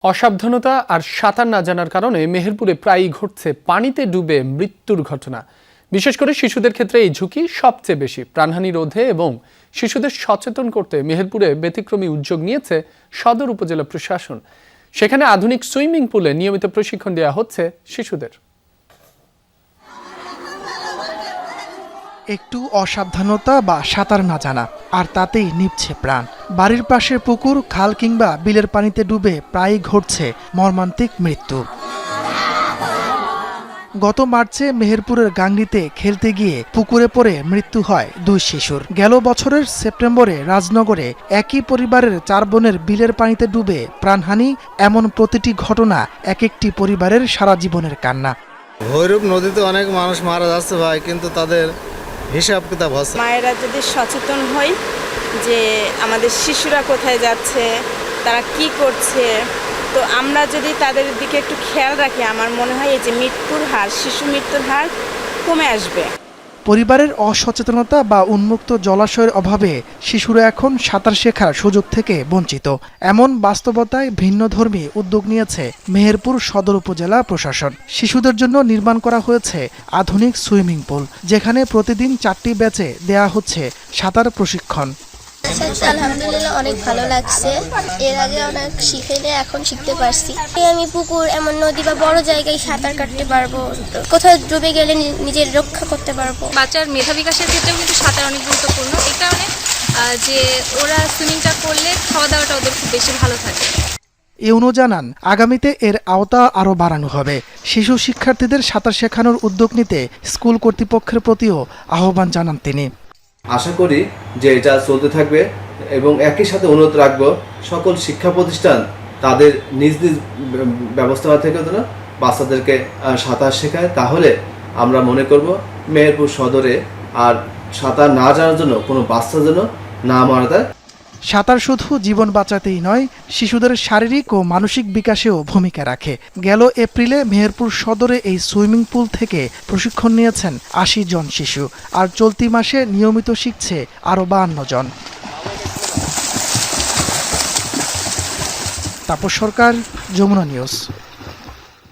অসাবধানতা আর সাঁতার না জানার কারণে মেহেরপুরে প্রায়ই ঘটছে পানিতে ডুবে মৃত্যুর ঘটনা। বিশেষ করে শিশুদের ক্ষেত্রে এই ঝুঁকি সবচেয়ে বেশি। প্রাণহানি রোধে এবং শিশুদের সচেতন করতে মেহেরপুরে ব্যতিক্রমী উদ্যোগ নিয়েছে সদর উপজেলা প্রশাসন। সেখানে আধুনিক সুইমিং পুলে নিয়মিত প্রশিক্ষণ দেওয়া হচ্ছে শিশুদের। একটু অসাবধানতা বা সাঁতার না জানা আর তাতেই নিভছে প্রাণ। বাড়ির পাশের পুকুর, খাল কিংবা বিলের পানিতে ডুবে প্রায়ই ঘটছে মর্মান্তিক মৃত্যু। গত মার্চে মেহেরপুরের গাংনীতে খেলতে গিয়ে পুকুরে পড়ে মৃত্যু হয় দুই শিশুর। গেল বছরের সেপ্টেম্বরে রাজনগরে একই পরিবারের 4 বোনের বিলের পানিতে ডুবে প্রাণহানি। এমন প্রতিটি ঘটনা এক একটি পরিবারের সারা জীবনের কান্না। ভৈরব নদীতে অনেক মানুষ মারা যাচ্ছে ভাই, কিন্তু তাদের হিসাব কিতাব হচ্ছে। মায়েরা যদি সচেতন হয় যে আমাদের শিশুরা কোথায় যাচ্ছে, তারা কি করছে, তো আমরা যদি তাদের দিকে একটু খেয়াল রাখি, আমার মনে হয় এই যে শিশু মৃত্যুর হার কমে আসবে। পরিবারের অসচেতনতা বা উন্মুক্ত জলাশয়ের অভাবে শিশুরা এখন সাঁতার শেখার সুযোগ থেকে বঞ্চিত। এমন বাস্তবতায় ভিন্নধর্মী উদ্যোগ নিয়েছে মেহেরপুর সদর উপজেলা প্রশাসন। শিশুদের জন্য নির্মাণ করা হয়েছে আধুনিক সুইমিং পুল, যেখানে প্রতিদিন 4টি ব্যাচে দেয়া হচ্ছে সাঁতার প্রশিক্ষণ। আলহামদুলিল্লাহ, অনেক ভালো লাগছে। এর আগে অনেক শিখেলে এখন শিখতে পারছি। আমি পুকুর, এমন নদী বা বড় জায়গায় সাঁতার কাটতে পারবো, কোথাও ডুবে গেলে নিজের রক্ষা করতে পারবো। বাচ্চার মেধা বিকাশের ক্ষেত্রেও কিন্তু সাঁতার অনেক গুরুত্বপূর্ণ। এই কারণে যে ওরা সুইমিংটা করলে খাওয়া দাওয়াটা ওদের খুব বেশি ভালো থাকে। ইউনো জানান, আগামীতে এর আওতা আরও বাড়ানো হবে। শিশু শিক্ষার্থীদের সাঁতার শেখানোর উদ্যোগ নিতে স্কুল কর্তৃপক্ষের প্রতিও আহ্বান জানান তিনি। আশা করি যে এটা চলতে থাকবে এবং একই সাথে অনুরোধ রাখবো সকল শিক্ষা প্রতিষ্ঠান তাদের নিজ নিজ ব্যবস্থা থেকে যেন বাচ্চাদেরকে সাঁতার শেখায়। তাহলে আমরা মনে করব মেহেরপুর সদরে আর সাঁতার না জানার জন্য কোনো বাচ্চা যেন না মারা যায়। সাঁতার শুধু জীবন বাঁচাতেই নয়, শিশুদের শারীরিক ও মানসিক বিকাশেও ভূমিকা রাখে। গেল এপ্রিলে মেহেরপুর সদরে এই সুইমিং পুল থেকে প্রশিক্ষণ নিয়েছেন 80 জন শিশু, আর চলতি মাসে নিয়মিত শিখছে আরও 52 জন। তাপস সরকার, যমুনা নিউজ।